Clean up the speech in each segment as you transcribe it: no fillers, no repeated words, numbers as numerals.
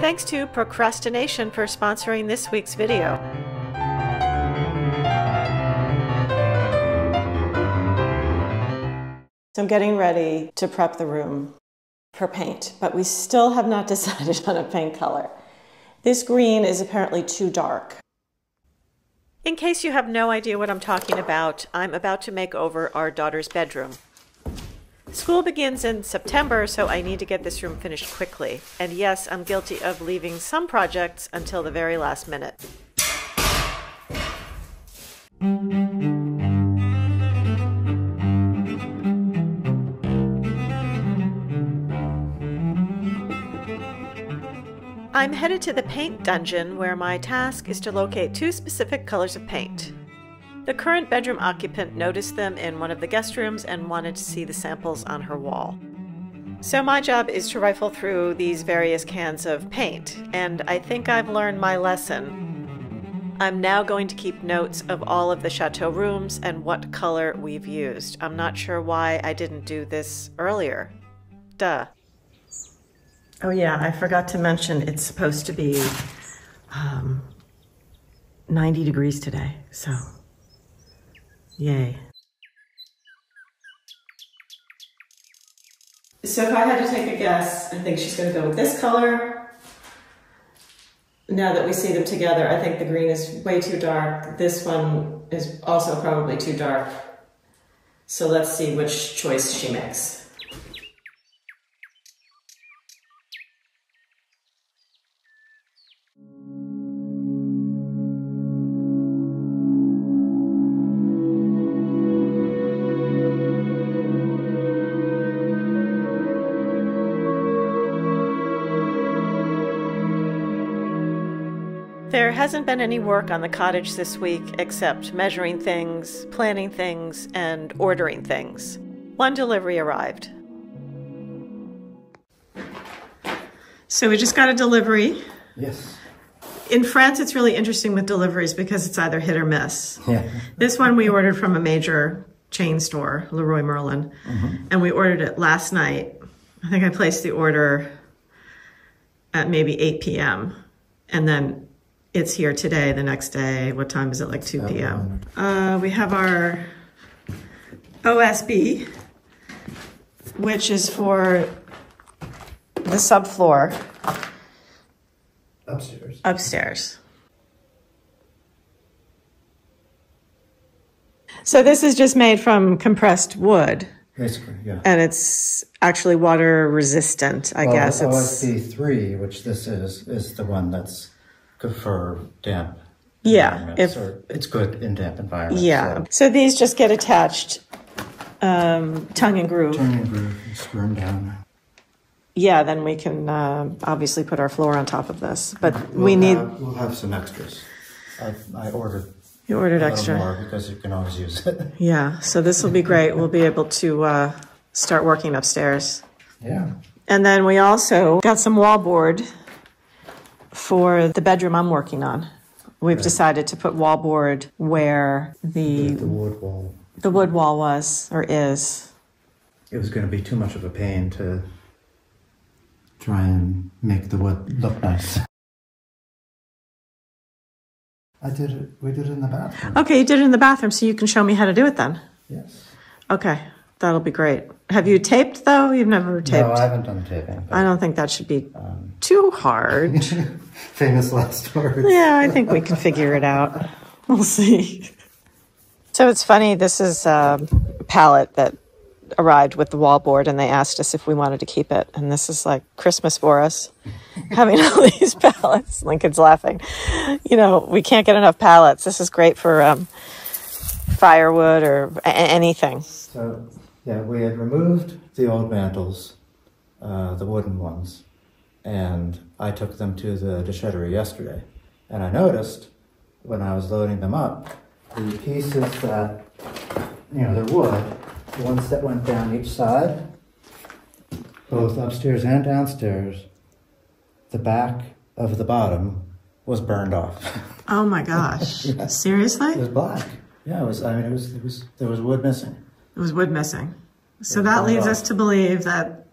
Thanks to Procrastination for sponsoring this week's video. So I'm getting ready to prep the room for paint, but we still have not decided on a paint color. This green is apparently too dark. In case you have no idea what I'm talking about, I'm about to make over our daughter's bedroom. School begins in September, so I need to get this room finished quickly. And yes, I'm guilty of leaving some projects until the very last minute. I'm headed to the paint dungeon, where my task is to locate 2 specific colors of paint. The current bedroom occupant noticed them in one of the guest rooms and wanted to see the samples on her wall. So my job is to rifle through these various cans of paint, and I think I've learned my lesson. I'm now going to keep notes of all of the Chateau rooms and what color we've used. I'm not sure why I didn't do this earlier. Duh. Oh yeah, I forgot to mention it's supposed to be 90 degrees today, so yay. So if I had to take a guess, I think she's going to go with this color. Now that we see them together, I think the green is way too dark. This one is also probably too dark. So let's see which choice she makes. There hasn't been any work on the cottage this week except measuring things, planning things, and ordering things. One delivery arrived. So we just got a delivery. Yes. In France, it's really interesting with deliveries because it's either hit or miss. Yeah. This one we ordered from a major chain store, Leroy Merlin, and we ordered it last night. I think I placed the order at maybe 8 p.m. and then it's here today, the next day. What time is it? Like 2 p.m. We have our OSB, which is for the subfloor. Upstairs. Upstairs. So this is just made from compressed wood. Basically, yeah. And it's actually water resistant, I guess. The OSB 3, which this is the one that's good for damp environments, or it's good in damp environments. Yeah. So these just get attached tongue and groove. Tongue and groove, and screw them down. Yeah, then we can obviously put our floor on top of this. But we'll have some extras. I ordered. You ordered a extra. More because you can always use it. Yeah. So this will be great. We'll be able to start working upstairs. Yeah. And then we also got some wallboard for the bedroom I'm working on. We've decided to put wallboard where the wood wall was or is. It was going to be too much of a pain to try and make the wood look nice. We did it in the bathroom. Okay, you did it in the bathroom, so you can show me how to do it then. Yes. Okay, that'll be great. Have you taped though? You've never taped? No, I haven't done taping. I don't think that should be too hard. Famous last words. Yeah, I think we can figure it out. We'll see. So it's funny, this is a pallet that arrived with the wallboard and they asked us if we wanted to keep it. And this is like Christmas for us, having all these pallets. Lincoln's laughing. You know, we can't get enough pallets. This is great for firewood or anything. So, yeah, we had removed the old mantles, the wooden ones, and I took them to the déchetterie yesterday. And I noticed when I was loading them up, the pieces that, they're wood, the ones that went down each side, both upstairs and downstairs, the back of the bottom was burned off. Oh my gosh. Yeah. Seriously? It was black. Yeah, there was wood missing. It was wood missing. So that leads us to believe that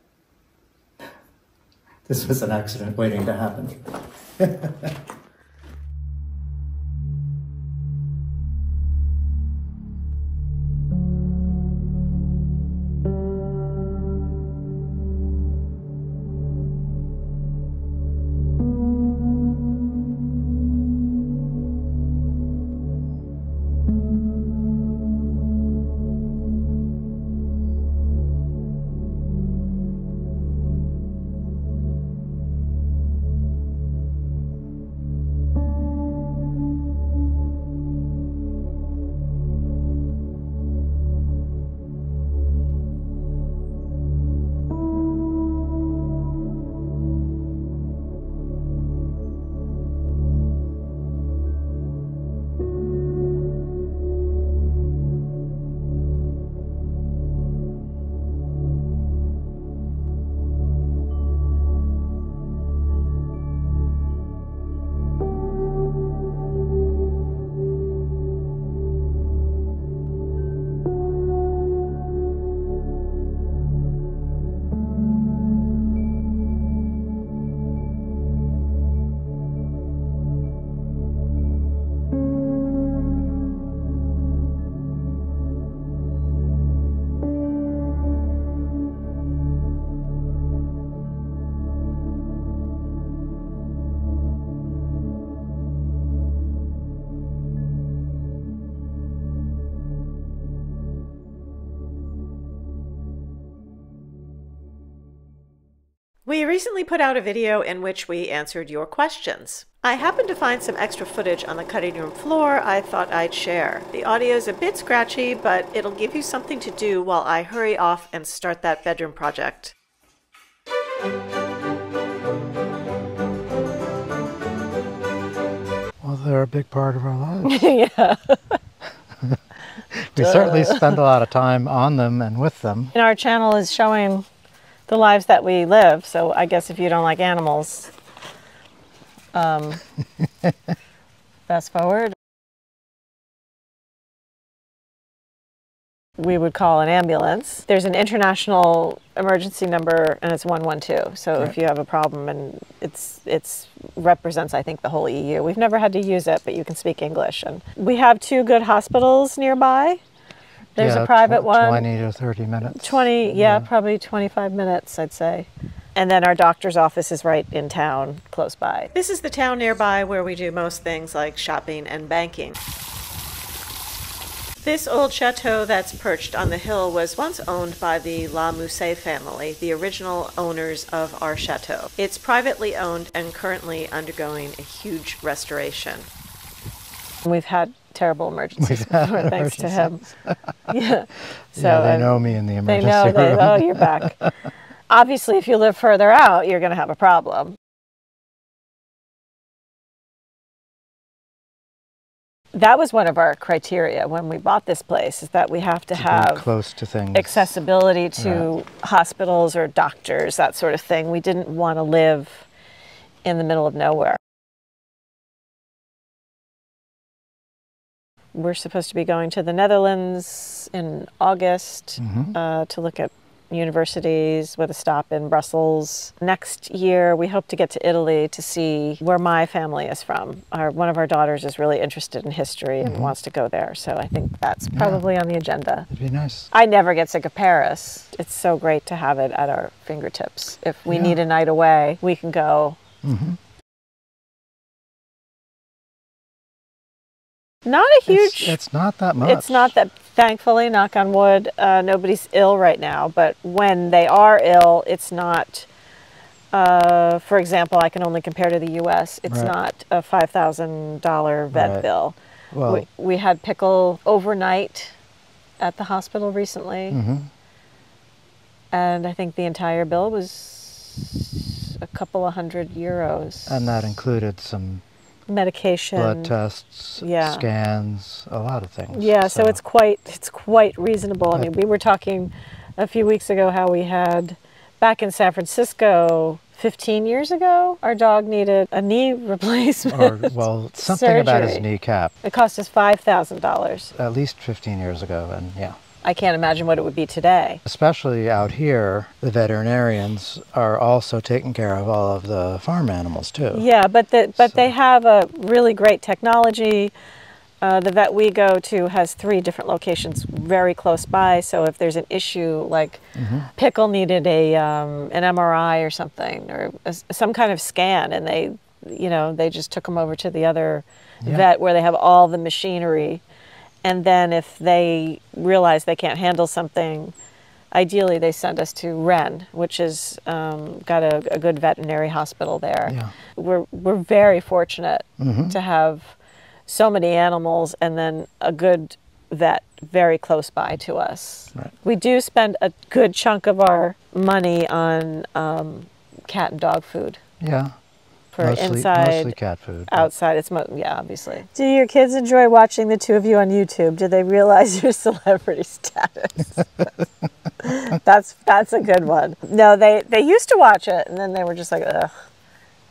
This was an accident waiting to happen. We recently put out a video in which we answered your questions. I happened to find some extra footage on the cutting room floor I thought I'd share. The audio's a bit scratchy, but it'll give you something to do while I hurry off and start that bedroom project. Well, they're a big part of our lives. Yeah. We certainly spend a lot of time on them and with them. And our channel is showing the lives that we live, so I guess if you don't like animals, fast forward. We would call an ambulance. There's an international emergency number, and it's 112. So Right. if you have a problem, and it's represents, I think, the whole EU. We've never had to use it, but you can speak English. And we have 2 good hospitals nearby. There's a private one. 20 to 30 minutes. 20, yeah, probably 25 minutes, I'd say. And then our doctor's office is right in town, close by. This is the town nearby where we do most things like shopping and banking. This old chateau that's perched on the hill was once owned by the La Musset family, the original owners of our chateau. It's privately owned and currently undergoing a huge restoration. We've had terrible emergencies before, thanks to him. Yeah. So yeah, they know me in the emergency room. They know, oh, you're back. Obviously, if you live further out, you're going to have a problem. That was one of our criteria when we bought this place, is that we have to have close to things, accessibility to hospitals or doctors, that sort of thing. We didn't want to live in the middle of nowhere. We're supposed to be going to the Netherlands in August to look at universities with a stop in Brussels. Next year, we hope to get to Italy to see where my family is from. One of our daughters is really interested in history and wants to go there, so I think that's probably on the agenda. It'd be nice. I never get sick of Paris. It's so great to have it at our fingertips. If we need a night away, we can go. Not a huge... It's not that much. It's not that, thankfully, knock on wood, nobody's ill right now, but when they are ill, it's not, for example, I can only compare to the U.S., it's not a $5,000 vet bill. Well, we had Pickle overnight at the hospital recently, and I think the entire bill was a couple of €100. And that included some medication, blood tests, scans, a lot of things. Yeah, so it's quite reasonable. I mean, we were talking a few weeks ago how we had, back in San Francisco, 15 years ago, our dog needed a knee replacement. Or, well, something about his surgery. kneecap. It cost us $5,000. At least 15 years ago, and I can't imagine what it would be today. Especially out here, the veterinarians are also taking care of all of the farm animals too. Yeah, but they have a really great technology. The vet we go to has 3 different locations very close by, so if there's an issue like Pickle needed an MRI or something, or some kind of scan, and they just took him over to the other vet where they have all the machinery, and then if they realize they can't handle something, ideally they send us to Wren, which is got a good veterinary hospital there. Yeah. We're very fortunate to have so many animals and then a good vet very close by to us. Right. We do spend a good chunk of our money on cat and dog food. Yeah. For mostly cat food. Outside, it's obviously. Do your kids enjoy watching the 2 of you on YouTube? Do they realize your celebrity status? That's a good one. No, they used to watch it, and then they were just like, ugh.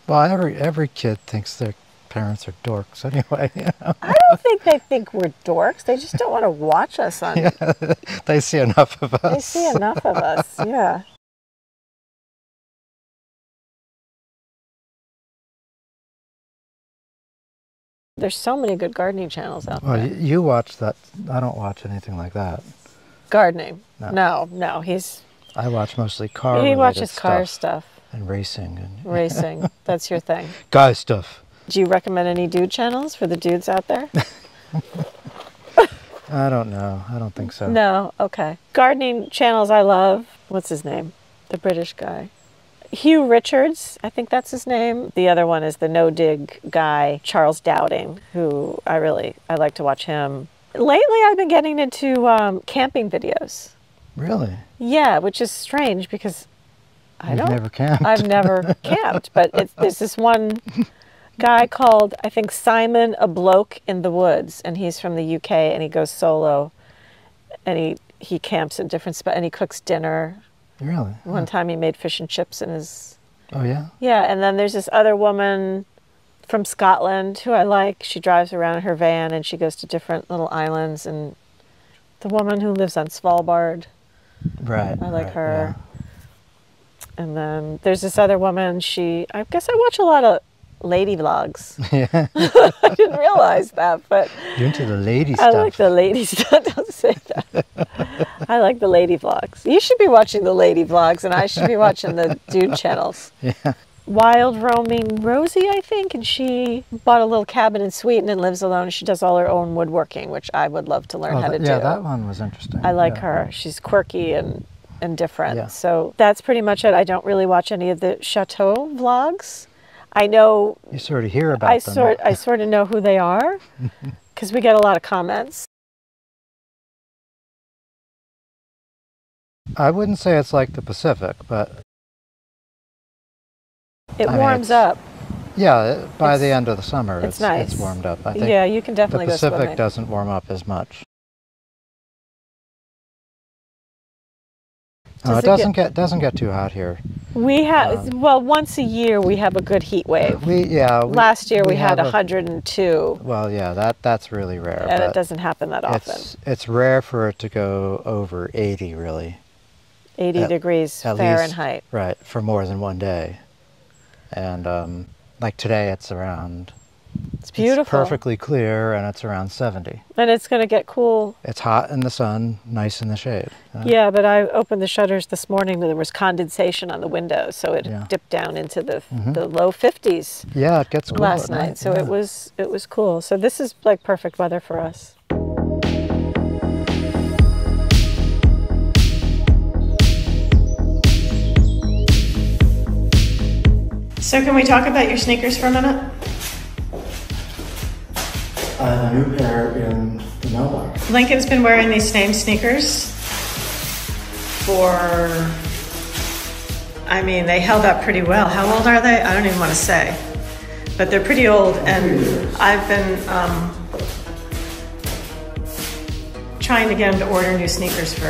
Well, every kid thinks their parents are dorks anyway. You know? I don't think they think we're dorks. They just don't want to watch us on. Yeah, they see enough of us. They see enough of us. Yeah. There's so many good gardening channels out there. Well, you watch that. I don't watch anything like that. Gardening? No. No. I watch mostly car. He watches car stuff. And racing. Racing. That's your thing. Guy stuff. Do you recommend any dude channels for the dudes out there? I don't know. I don't think so. No? Okay. Gardening channels I love. What's his name? The British guy. Hugh Richards, I think that's his name. The other one is the no-dig guy, Charles Dowding, who I like to watch him. Lately I've been getting into camping videos. Really? Yeah, which is strange because I've never camped. I've never camped, but there's this one guy called, I think, Simon A Bloke in the Woods, and he's from the UK, and he goes solo, and he camps in different spots, and he cooks dinner. Really? One time he made fish and chips in his... Oh, yeah? Yeah, and then there's this other woman from Scotland who I like. She drives around in her van, and she goes to different little islands, and the woman who lives on Svalbard. Right. I like her. Yeah. And then there's this other woman, I guess I watch a lot of lady vlogs. Yeah. I didn't realize that, but... You're into the lady stuff. I like the lady stuff. Don't say that. I like the lady vlogs. You should be watching the lady vlogs, and I should be watching the dude channels. Yeah. Wild Roaming Rosie, I think, and she bought a little cabin in Sweden and lives alone. She does all her own woodworking, which I would love to learn how to do. Yeah, that one was interesting. I like her. She's quirky and different. Yeah. So that's pretty much it. I don't really watch any of the Chateau vlogs. I know... You sort of hear about them. I sort of know who they are, because we get a lot of comments. I wouldn't say it's like the Pacific, but... It warms up. Yeah, by the end of the summer, it's nice. It's warmed up. I think yeah, you can definitely go swimming. The Pacific doesn't warm up as much. It doesn't get too hot here. We have well, once a year we have a good heat wave. Last year we had 102. Well, yeah, that's really rare. And it doesn't happen that often. It's rare for it to go over 80, really. 80 degrees Fahrenheit. Least, right, for more than one day. And like today, it's around... It's beautiful. It's perfectly clear, and it's around 70. And it's going to get cool. It's hot in the sun, nice in the shade. Yeah, but I opened the shutters this morning, and there was condensation on the windows, so it dipped down into the low 50s. Yeah, it gets cool last night. So it was cool. So this is like perfect weather for us. So can we talk about your sneakers for a minute? I have a new pair in the mailbox. Lincoln's been wearing these same sneakers for, I mean, they held up pretty well. How old are they? I don't even want to say. But they're pretty old, and I've been trying to get him to order new sneakers for,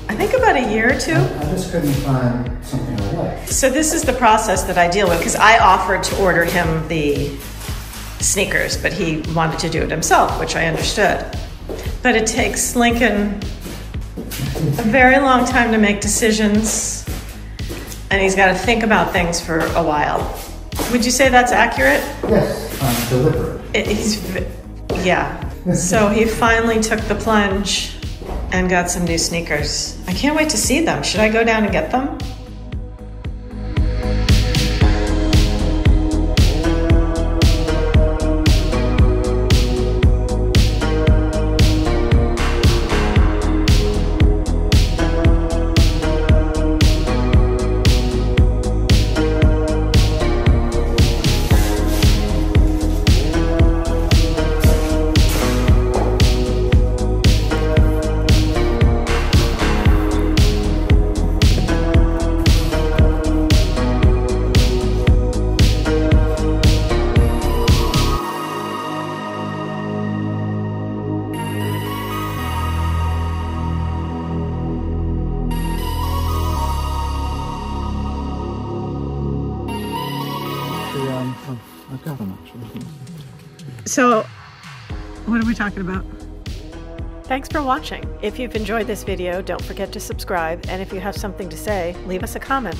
I think, about a year or two. I just couldn't find something I like. So this is the process that I deal with, because I offered to order him the sneakers, but he wanted to do it himself, which I understood. But it takes Lincoln a very long time to make decisions, and he's got to think about things for a while. Would you say that's accurate? Yes, I'm deliberate. Yeah. So he finally took the plunge and got some new sneakers. I can't wait to see them. Should I go down and get them? I've got them actually. So, what are we talking about? Thanks for watching. If you've enjoyed this video, don't forget to subscribe, and if you have something to say, leave us a comment.